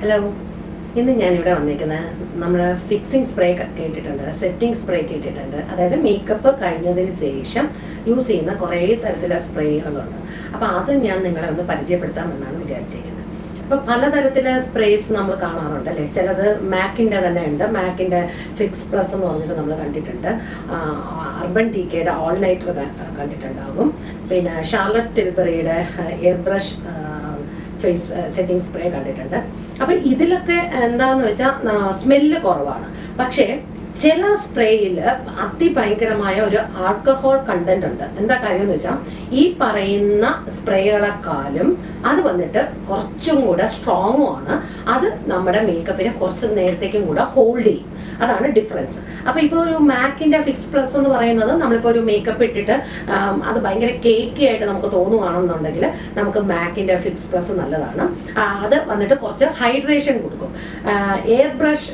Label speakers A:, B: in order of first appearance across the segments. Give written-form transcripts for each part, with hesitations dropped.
A: Hello, ഇന്ന് ഞാനിവിടെ വന്നിരിക്കുന്നത് നമ്മൾ ഫിക്സിംഗ് സ്പ്രേ കേട്ടിട്ടുണ്ട്, സെറ്റിംഗ് സ്പ്രേ കേട്ടിട്ടുണ്ട്. അതായത് മേക്കപ്പ് കഴിഞ്ഞതിന് ശേഷം യൂസ് ചെയ്യുന്ന കുറേ തരത്തിലുള്ള സ്പ്രേകളുണ്ട്. അപ്പോൾ അത് ഞാൻ നിങ്ങളെ ഒന്ന് പരിചയപ്പെടുത്താമെന്നാണ് വിചാരിച്ചിരിക്കുന്നത്. അപ്പോൾ പലതരത്തിലെ സ്പ്രേസ് നമ്മൾ കാണാറുണ്ട് അല്ലേ. ചിലത് മാക്കിൻ്റെ തന്നെ ഉണ്ട്. മാക്കിൻ്റെ ഫിക്സ് പ്ലസ് എന്ന് പറഞ്ഞിട്ട് നമ്മൾ കണ്ടിട്ടുണ്ട്. അർബൻ ഡിക്കയുടെ ഓൾ നൈറ്റർ കണ്ടിട്ടുണ്ടാകും. പിന്നെ ഷാർലറ്റ് ടിൽബറിയുടെ air brush face setting spray കണ്ടിട്ടുണ്ട്. അപ്പം ഇതിലൊക്കെ എന്താണെന്ന് വെച്ചാൽ സ്മെല്ല് കുറവാണ്. പക്ഷേ ചില സ്പ്രേയിൽ അതിഭയങ്കരമായ ഒരു ആൽക്കഹോൾ കണ്ടന്റ് ഉണ്ട്. എന്താ കാര്യം എന്ന് വെച്ചാൽ ഈ പറയുന്ന സ്പ്രേകളെക്കാളും അത് വന്നിട്ട് കുറച്ചും കൂടെ സ്ട്രോങ്ങും ആണ്. അത് നമ്മുടെ മേക്കപ്പിനെ കുറച്ച് നേരത്തേക്കും കൂടെ ഹോൾഡ് ചെയ്യും. അതാണ് ഡിഫറൻസ്. അപ്പോൾ ഇപ്പോൾ ഒരു മാക്കിൻ്റെ ഫിക്സ് പ്ലസ് എന്ന് പറയുന്നത് നമ്മളിപ്പോൾ ഒരു മേക്കപ്പ് ഇട്ടിട്ട് അത് ഭയങ്കര കേക്കി ആയിട്ട് നമുക്ക് തോന്നുവാണെന്നുണ്ടെങ്കിൽ നമുക്ക് മാക്കിൻ്റെ ഫിക്സ് പ്ലസ് നല്ലതാണ്. അത് വന്നിട്ട് കുറച്ച് ഹൈഡ്രേഷൻ കൊടുക്കും. എയർ ബ്രഷ്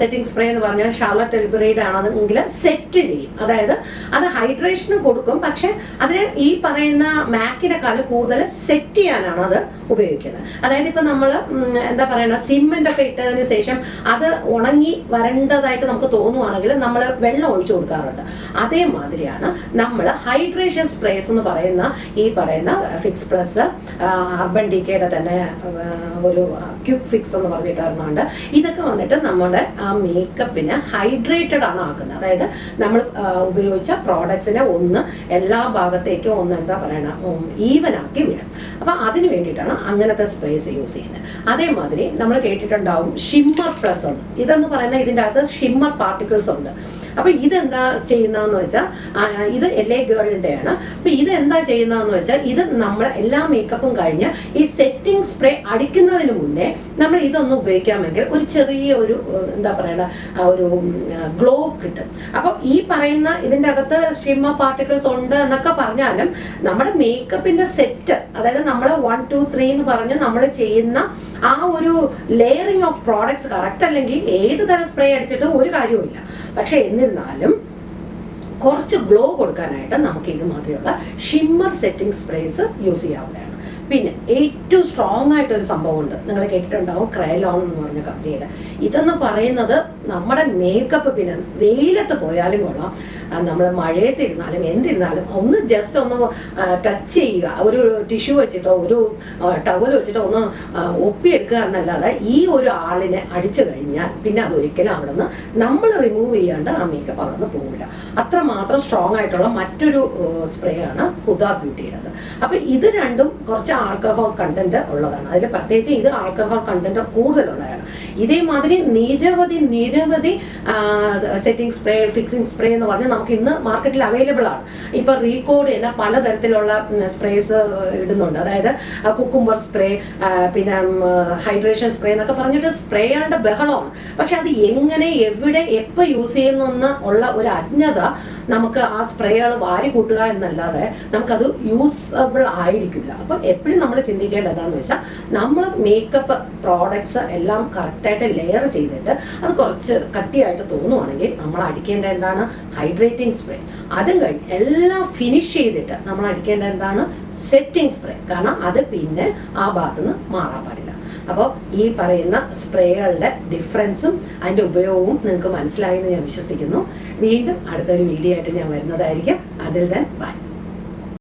A: സെറ്റിംഗ് സ്പ്രേ എന്ന് പറഞ്ഞാൽ ഷാർലറ്റ് ടിൽബറിയുടെ ആണെങ്കിൽ സെറ്റ് ചെയ്യും. അതായത് അത് ഹൈഡ്രേഷനും കൊടുക്കും, പക്ഷെ അതിന് ഈ പറയുന്ന മാക്കിനെക്കാളും കൂടുതൽ സെറ്റ് ചെയ്യാനാണ് അത് ഉപയോഗിക്കുന്നത്. അതായത് ഇപ്പം നമ്മൾ എന്താ പറയുക, സിമെൻ്റ് ഒക്കെ ഇട്ടതിന് ശേഷം അത് ഉണങ്ങി വരേണ്ടതായിട്ട് നമുക്ക് തോന്നുവാണെങ്കിൽ നമ്മൾ വെള്ളം ഒഴിച്ചു കൊടുക്കാറുണ്ട്. അതേമാതിരിയാണ് നമ്മൾ ഹൈഡ്രേഷൻ സ്പ്രേസ് എന്ന് പറയുന്ന ഈ പറയുന്ന ഫിക്സ് പ്ലസ്, അർബൻ ഡിക്കയുടെ തന്നെ ഒരു ക്യുക്ക് ഫിക്സ് എന്ന് പറഞ്ഞിട്ടുണ്ട്. ഇതൊക്കെ വന്നിട്ട് നമ്മുടെ ആ മേക്കപ്പിനെ ഹൈഡ്രേറ്റഡ് ആണ് ആക്കുന്നത്. അതായത് നമ്മൾ ഉപയോഗിച്ച പ്രോഡക്ട്സിനെ ഒന്ന് എല്ലാ ഭാഗത്തേക്കും ഒന്ന് എന്താ പറയണ ഈവൻ ആക്കി വിടും. അപ്പം അതിന് വേണ്ടിയിട്ടാണ് അങ്ങനത്തെ സ്പ്രേസ് യൂസ് ചെയ്യുന്നത്. അതേമാതിരി നമ്മൾ കേട്ടിട്ടുണ്ടാവും ഷിമ്മർ പ്ലസ് എന്ന്. ഇതെന്ന് പറയുന്നത് ഇതിൻ്റെ അകത്ത് ഷിമ്മർ പാർട്ടിക്കിൾസ് ഉണ്ട്. അപ്പോൾ ഇതെന്താ ചെയ്യുന്നതെന്ന് വെച്ചാൽ ഇത് LA ഗേളിൻ്റെയാണ്. അപ്പോൾ ഇതെന്താ ചെയ്യുന്നതെന്ന് വെച്ചാൽ ഇത് നമ്മൾ എല്ലാ മേക്കപ്പും കഴിഞ്ഞ് ഈ സെറ്റിംഗ് സ്പ്രേ അടിക്കുന്നതിന് മുന്നേ നമ്മൾ ഇതൊന്നും ഉപയോഗിക്കാമെങ്കിൽ ഒരു ചെറിയ ഒരു എന്താ പറയണ ഒരു ഗ്ലോ കിട്ടും. അപ്പം ഈ പറയുന്ന ഇതിൻ്റെ അകത്ത് ഷിമ്മർ പാർട്ടിക്കിൾസ് ഉണ്ട് എന്നൊക്കെ പറഞ്ഞാലും നമ്മുടെ മേക്കപ്പിൻ്റെ സെറ്റ്, അതായത് നമ്മൾ 1, 2, 3 എന്ന് പറഞ്ഞ് നമ്മൾ ചെയ്യുന്ന ആ ഒരു ലെയറിങ് ഓഫ് പ്രോഡക്ട്സ് കറക്റ്റ് അല്ലെങ്കിൽ ഏത് തരം സ്പ്രേ അടിച്ചിട്ടും ഒരു കാര്യവുമില്ല. പക്ഷെ എന്നിരുന്നാലും കുറച്ച് ഗ്ലോ കൊടുക്കാനായിട്ട് നമുക്ക് ഇത് മാതിരിയുള്ള ഷിമ്മർ സെറ്റിംഗ് സ്പ്രേസ് യൂസ് ചെയ്യാവുന്നതാണ്. പിന്നെ ഏറ്റവും സ്ട്രോങ് ആയിട്ടൊരു സംഭവമുണ്ട്, നിങ്ങൾ കേട്ടിട്ടുണ്ടാവും, ക്രയോൺ എന്ന് പറഞ്ഞ കമ്പനിയുടെ. ഇതെന്ന് പറയുന്നത് നമ്മുടെ മേക്കപ്പ് പിന്നെ വെയിലത്ത് പോയാലും കൊള്ളാം, നമ്മൾ മഴയത്തിരുന്നാലും എന്തിരുന്നാലും ഒന്ന് ജസ്റ്റ് ഒന്ന് ടച്ച് ചെയ്യുക, ഒരു ടിഷ്യൂ വെച്ചിട്ടോ ഒരു ടവൽ വെച്ചിട്ടോ ഒന്ന് ഒപ്പിയെടുക്കുക എന്നല്ലാതെ ഈ ഒരു ആളിനെ അടിച്ചു കഴിഞ്ഞാൽ പിന്നെ അതൊരിക്കലും അവിടെ നിന്ന് നമ്മൾ റിമൂവ് ചെയ്യാണ്ട് ആ മേക്കപ്പ് അവിടെ നിന്ന് പോകില്ല. അത്രമാത്രം സ്ട്രോങ് ആയിട്ടുള്ള മറ്റൊരു സ്പ്രേ ആണ് ഹുദ ബ്യൂട്ടിയുടേത്. അപ്പം ഇത് രണ്ടും കുറച്ച് ആൽക്കഹോൾ കണ്ടന്റ് ഉള്ളതാണ്. അതിൽ പ്രത്യേകിച്ച് ഇത് ആൽക്കഹോൾ കണ്ടന്റ് കൂടുതലുള്ളതാണ്. ഇതേമാതിരി നിരവധി സെറ്റിംഗ് സ്പ്രേ, ഫിക്സിംഗ് സ്പ്രേ എന്ന് പറഞ്ഞാൽ നമുക്ക് ഇന്ന് മാർക്കറ്റിൽ അവൈലബിൾ ആണ്. ഇപ്പൊ റീകോഡ് തന്നെ പലതരത്തിലുള്ള സ്പ്രേസ് ഇടുന്നുണ്ട്. അതായത് കുക്കുംബർ സ്പ്രേ, പിന്നെ ഹൈഡ്രേഷൻ സ്പ്രേ എന്നൊക്കെ പറഞ്ഞിട്ട് സ്പ്രേകളുടെ ബഹളമാണ്. പക്ഷെ അത് എങ്ങനെ, എവിടെ, എപ്പോൾ യൂസ് ചെയ്യുന്നെന്ന് ഉള്ള ഒരു അജ്ഞത നമുക്ക് ആ സ്പ്രേകൾ വാരി കൂട്ടുക എന്നല്ലാതെ നമുക്കത് യൂസബിൾ ആയിരിക്കില്ല. അപ്പം എപ്പോഴും നമ്മൾ ചിന്തിക്കേണ്ടത് എന്താണെന്ന് വെച്ചാൽ നമ്മൾ മേക്കപ്പ് പ്രോഡക്ട്സ് എല്ലാം കറക്റ്റായിട്ട് ലെയർ ചെയ്തിട്ട് അത് കുറച്ച് കട്ടിയായിട്ട് തോന്നുവാണെങ്കിൽ നമ്മൾ അടിക്കേണ്ട എന്താണ്, ഹൈഡ്രേറ്റിംഗ് സ്പ്രേ. അതും കഴിഞ്ഞ് എല്ലാം ഫിനിഷ് ചെയ്തിട്ട് നമ്മൾ അടിക്കേണ്ട എന്താണ്, സെറ്റിംഗ് സ്പ്രേ. കാരണം അത് പിന്നെ ആ ഭാഗത്തുനിന്ന് മാറാൻ പാടില്ല. അപ്പോൾ ഈ പറയുന്ന സ്പ്രേകളുടെ ഡിഫറൻസും അതിൻ്റെ ഉപയോഗവും നിങ്ങൾക്ക് മനസ്സിലായെന്ന് ഞാൻ വിശ്വസിക്കുന്നു. വീണ്ടും അടുത്തൊരു വീഡിയോ ആയിട്ട് ഞാൻ വരുന്നതായിരിക്കും. അതിൽ ദെൻ ബൈ.